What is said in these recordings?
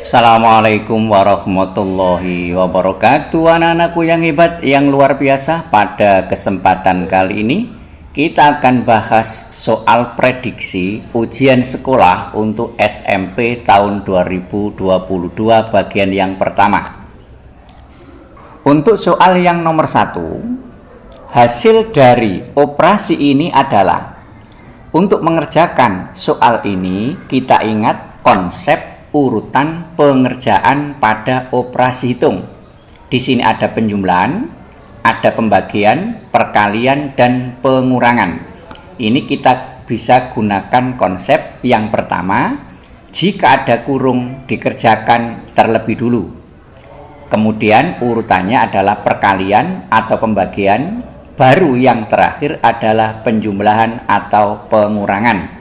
Assalamualaikum warahmatullahi wabarakatuh. Anak-anakku yang hebat, yang luar biasa. Pada kesempatan kali ini kita akan bahas soal prediksi ujian sekolah untuk SMP tahun 2022 bagian yang pertama. Untuk soal yang nomor 1, hasil dari operasi ini adalah, untuk mengerjakan soal ini kita ingat konsep urutan pengerjaan pada operasi hitung. Di sini ada penjumlahan, ada pembagian, perkalian, dan pengurangan. Ini kita bisa gunakan konsep yang pertama, jika ada kurung dikerjakan terlebih dulu. Kemudian urutannya adalah perkalian atau pembagian, baru yang terakhir adalah penjumlahan atau pengurangan.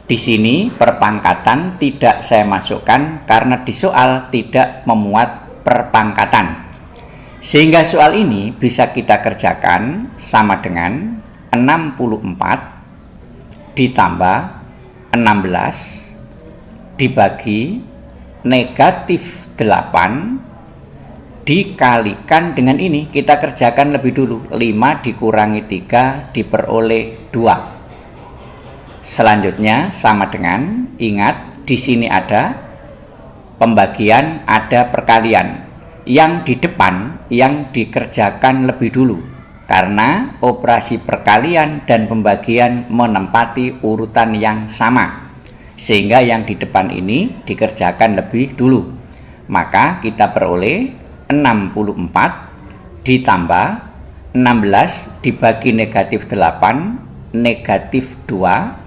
Di sini perpangkatan tidak saya masukkan karena di soal tidak memuat perpangkatan. Sehingga soal ini bisa kita kerjakan sama dengan 64 ditambah 16 dibagi negatif 8 dikalikan dengan ini. Kita kerjakan lebih dulu. 5 dikurangi 3 diperoleh 2. Selanjutnya sama dengan, ingat di sini ada pembagian, ada perkalian. Yang di depan yang dikerjakan lebih dulu karena operasi perkalian dan pembagian menempati urutan yang sama, sehingga yang di depan ini dikerjakan lebih dulu. Maka kita peroleh 64 ditambah 16 dibagi negatif 8 negatif 2,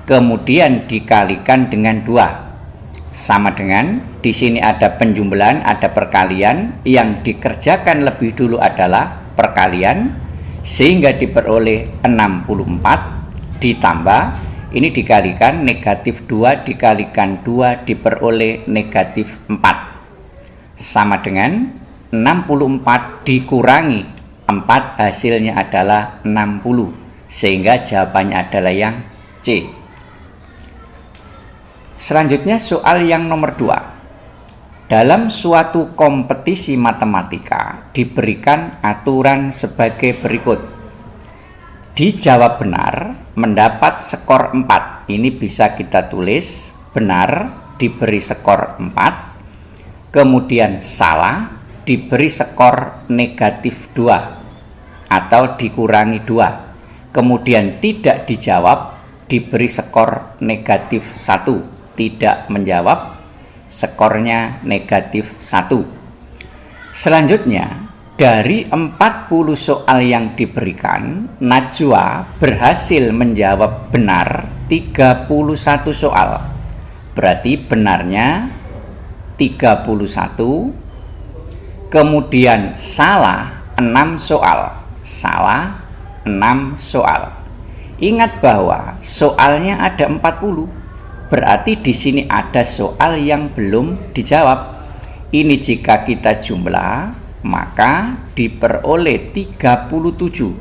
kemudian dikalikan dengan 2. Sama dengan di sini ada penjumlahan, ada perkalian. Yang dikerjakan lebih dulu adalah perkalian, sehingga diperoleh 64 ditambah ini dikalikan negatif 2 dikalikan 2 diperoleh negatif 4. Sama dengan 64 dikurangi 4 hasilnya adalah 60, sehingga jawabannya adalah yang C. Selanjutnya soal yang nomor 2. Dalam suatu kompetisi matematika diberikan aturan sebagai berikut. Dijawab benar mendapat skor 4. Ini bisa kita tulis benar diberi skor 4. Kemudian salah diberi skor negatif 2 atau dikurangi 2. Kemudian tidak dijawab diberi skor negatif 1. Tidak menjawab, skornya negatif 1. Selanjutnya, dari 40 soal yang diberikan, Najwa berhasil menjawab benar 31 soal. Berarti benarnya 31, kemudian salah 6 soal. Salah 6 soal. Ingat bahwa soalnya ada 40. Berarti di sini ada soal yang belum dijawab. Ini jika kita jumlah, maka diperoleh 37.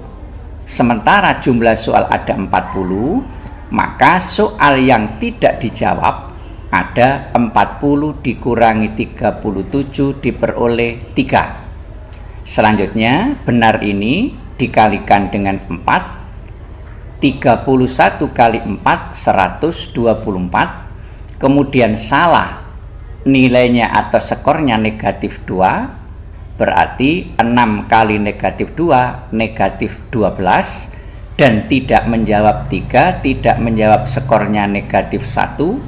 Sementara jumlah soal ada 40, maka soal yang tidak dijawab ada 40 dikurangi 37 diperoleh 3. Selanjutnya, benar ini dikalikan dengan 4. 31 kali 4 124. Kemudian salah nilainya atau skornya negatif 2. Berarti 6 kali negatif 2 negatif 12. Dan tidak menjawab 3, tidak menjawab skornya negatif 1.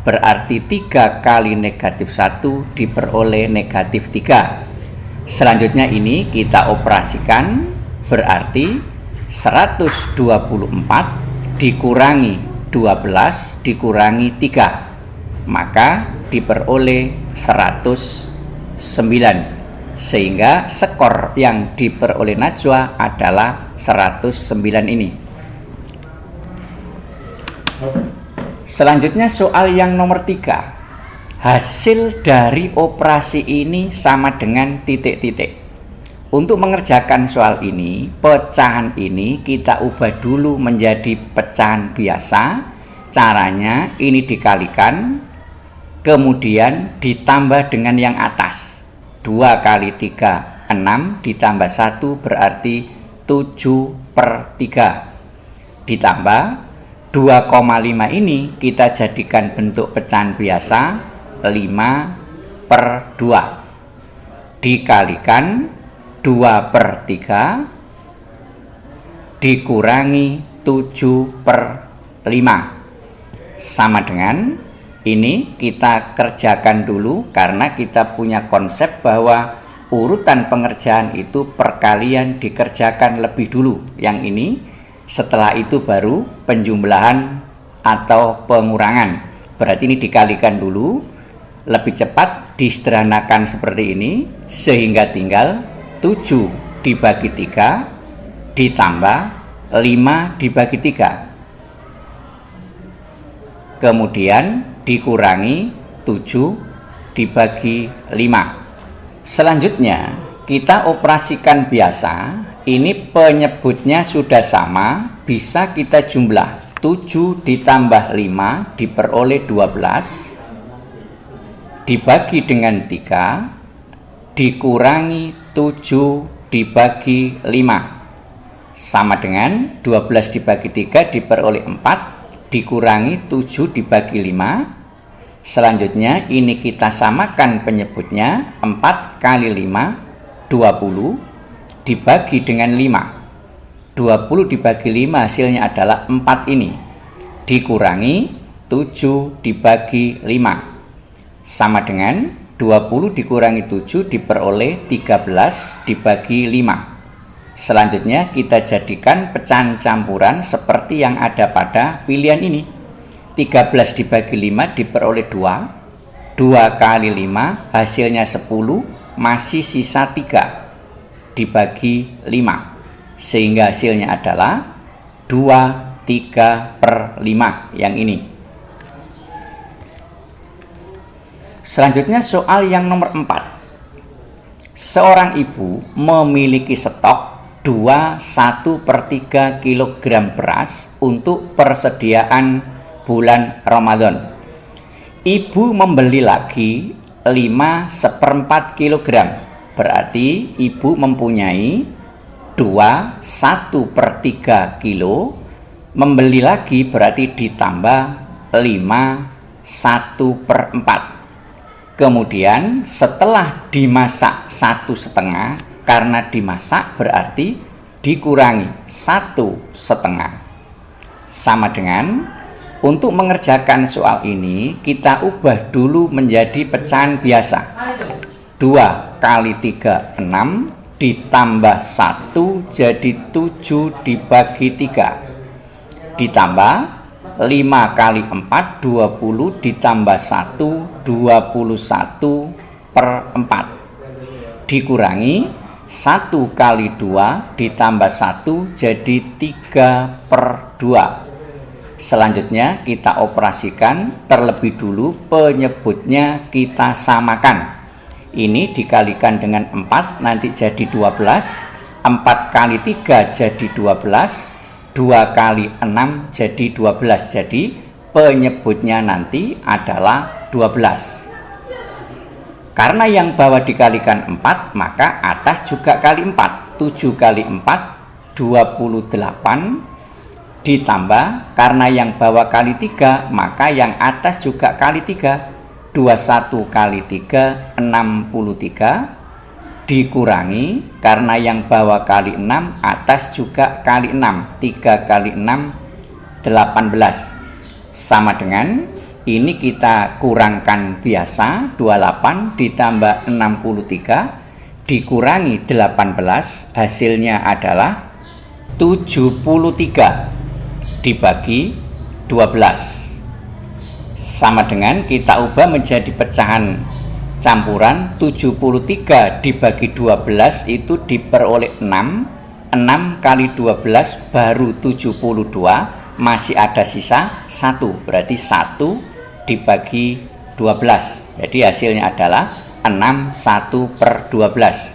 Berarti 3 kali negatif 1 diperoleh negatif 3. Selanjutnya ini kita operasikan, berarti 124 dikurangi 12 dikurangi 3, maka diperoleh 109, sehingga skor yang diperoleh Najwa adalah 109 ini. Selanjutnya soal yang nomor 3. Hasil dari operasi ini sama dengan titik-titik. Untuk mengerjakan soal ini, pecahan ini kita ubah dulu menjadi pecahan biasa. Caranya ini dikalikan kemudian ditambah dengan yang atas. 2 kali 3, 6, ditambah 1 berarti 7/3. Ditambah 2,5 ini kita jadikan bentuk pecahan biasa 5/2. Dikalikan 2/3 dikurangi 7/5 sama dengan ini. Kita kerjakan dulu karena kita punya konsep bahwa urutan pengerjaan itu perkalian dikerjakan lebih dulu yang ini, setelah itu baru penjumlahan atau pengurangan. Berarti ini dikalikan dulu, lebih cepat disederhanakan seperti ini, sehingga tinggal 7 dibagi 3 ditambah 5 dibagi 3. Kemudian dikurangi 7 dibagi 5. Selanjutnya kita operasikan biasa. Ini penyebutnya sudah sama, bisa kita jumlah. 7 ditambah 5 diperoleh 12, dibagi dengan 3, dikurangi 7 dibagi 5, sama dengan 12 dibagi 3 diperoleh 4, dikurangi 7 dibagi 5. Selanjutnya ini kita samakan penyebutnya. 4 kali 5, 20, dibagi dengan 5. 20 dibagi 5 hasilnya adalah 4 ini, dikurangi 7 dibagi 5, sama dengan 20 dikurangi 7 diperoleh 13 dibagi 5. Selanjutnya kita jadikan pecahan campuran seperti yang ada pada pilihan ini. 13 dibagi 5 diperoleh 2. 2 kali 5 hasilnya 10, masih sisa 3 dibagi 5. Sehingga hasilnya adalah 2/3/5 yang ini. Selanjutnya soal yang nomor 4. Seorang ibu memiliki stok 1/3 kg beras untuk persediaan bulan Ramadan. Ibu membeli lagi 5/4 kg. Berarti ibu mempunyai 1/3 kilo. Membeli lagi berarti ditambah 5/1/4. Kemudian setelah dimasak 1/2, karena dimasak berarti dikurangi 1/2, sama dengan untuk mengerjakan soal ini kita ubah dulu menjadi pecahan biasa. 2 kali 3, 6, ditambah 1 jadi 7 dibagi 3, ditambah 5 kali 4, 20, ditambah 1, 21/4, dikurangi 1 kali 2 ditambah 1 jadi 3/2. Selanjutnya kita operasikan. Terlebih dulu penyebutnya kita samakan. Ini dikalikan dengan 4 nanti jadi 12. 4 kali 3 jadi 12. 2 kali 6 jadi 12. Jadi penyebutnya nanti adalah 12. Karena yang bawah dikalikan 4, maka atas juga kali 4. 7 kali 4, 28, ditambah karena yang bawah kali 3, maka yang atas juga kali 3. 21 kali 3, 63, dikurangi karena yang bawah kali 6, atas juga kali 6. 3 kali 6, 18, sama dengan ini kita kurangkan biasa. 28 ditambah 63 dikurangi 18 hasilnya adalah 73 dibagi 12, sama dengan kita ubah menjadi pecahan campuran. 73 dibagi 12 itu diperoleh 6. 6 kali 12 baru 72, masih ada sisa 1, berarti 1 dibagi 12. Jadi hasilnya adalah 6/1/12.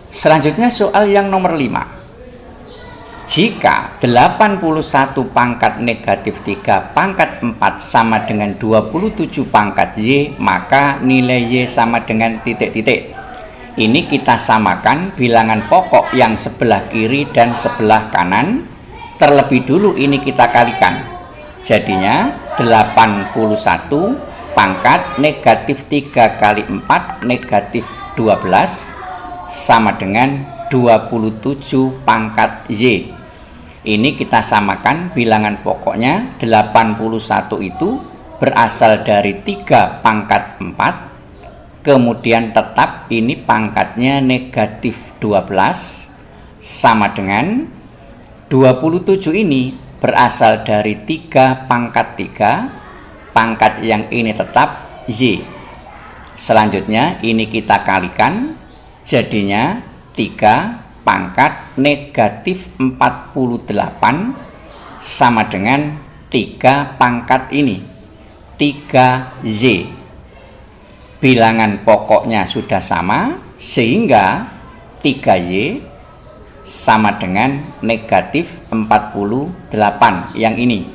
Selanjutnya soal yang nomor 5. Jika 81 pangkat negatif 3 pangkat 4 sama dengan 27 pangkat Y, maka nilai Y sama dengan titik-titik. Ini kita samakan bilangan pokok yang sebelah kiri dan sebelah kanan. Terlebih dulu ini kita kalikan. Jadinya 81 pangkat negatif 3 kali 4 negatif 12 sama dengan 27 pangkat Y. Ini kita samakan bilangan pokoknya 81 itu berasal dari 3 pangkat 4. Kemudian tetap ini pangkatnya negatif 12 sama dengan 27 ini berasal dari 3 pangkat 3. Pangkat yang ini tetap Y. Selanjutnya ini kita kalikan, jadinya 3 pangkat negatif 48 sama dengan 3 pangkat ini 3Y. Bilangan pokoknya sudah sama, sehingga 3Y sama dengan negatif 48 yang ini.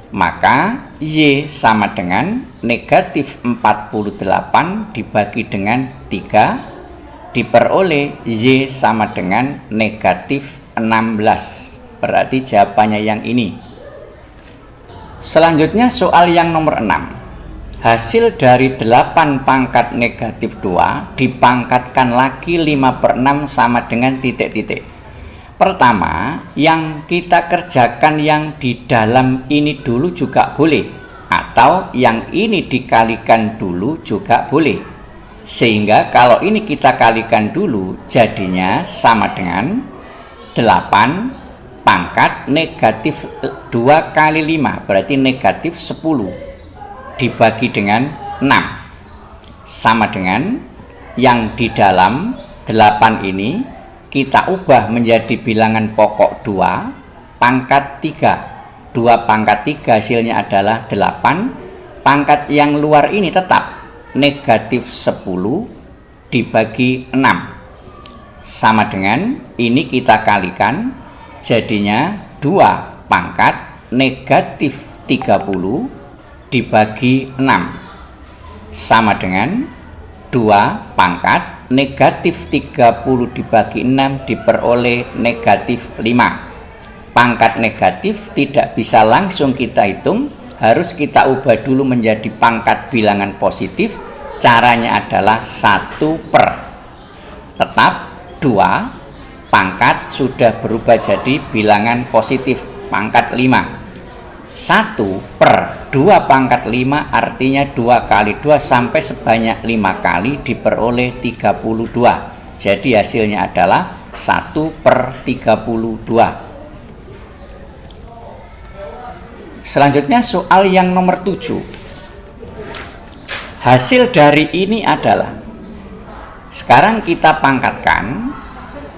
Maka Y sama dengan negatif 48 dibagi dengan 3, diperoleh Y sama dengan negatif 16. Berarti jawabannya yang ini. Selanjutnya soal yang nomor 6. Hasil dari 8 pangkat negatif 2 dipangkatkan lagi 5/6 sama dengan titik-titik. Pertama, yang kita kerjakan yang di dalam ini dulu juga boleh, atau yang ini dikalikan dulu juga boleh. Sehingga kalau ini kita kalikan dulu, jadinya sama dengan 8 pangkat negatif 2 kali 5, berarti negatif 10 dibagi dengan 6 sama dengan yang di dalam 8 ini kita ubah menjadi bilangan pokok 2 pangkat 3. 2 pangkat 3 hasilnya adalah 8. Pangkat yang luar ini tetap negatif 10 dibagi 6 sama dengan ini kita kalikan, jadinya 2 pangkat negatif 30 dibagi 6 sama dengan 2 pangkat negatif 30 dibagi 6 diperoleh negatif 5. Pangkat negatif tidak bisa langsung kita hitung, harus kita ubah dulu menjadi pangkat bilangan positif. Caranya adalah 1 per. Tetap 2 pangkat sudah berubah jadi bilangan positif pangkat 5. 1 per 2 pangkat 5 artinya 2 kali 2 sampai sebanyak 5 kali diperoleh 32. Jadi hasilnya adalah 1 per 32. Selanjutnya soal yang nomor 7. Hasil dari ini adalah, sekarang kita pangkatkan,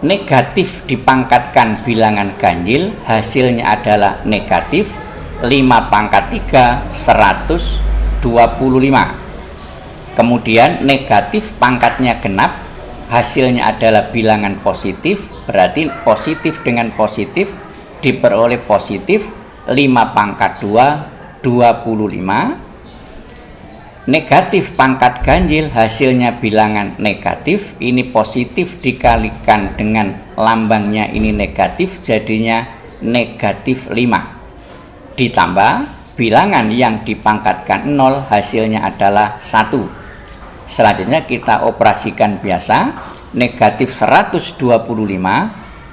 negatif dipangkatkan bilangan ganjil, hasilnya adalah negatif 5 pangkat 3 125. Kemudian negatif pangkatnya genap, hasilnya adalah bilangan positif, berarti positif dengan positif diperoleh positif 5 pangkat 2 25. Negatif pangkat ganjil hasilnya bilangan negatif, ini positif dikalikan dengan lambangnya ini negatif, jadinya negatif 5. Ditambah bilangan yang dipangkatkan 0 hasilnya adalah 1. Selanjutnya kita operasikan biasa, negatif 125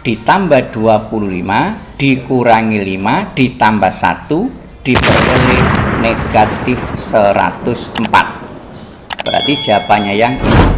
ditambah 25 dikurangi 5 ditambah 1 diperoleh negatif 104. Berarti jawabannya yang ini.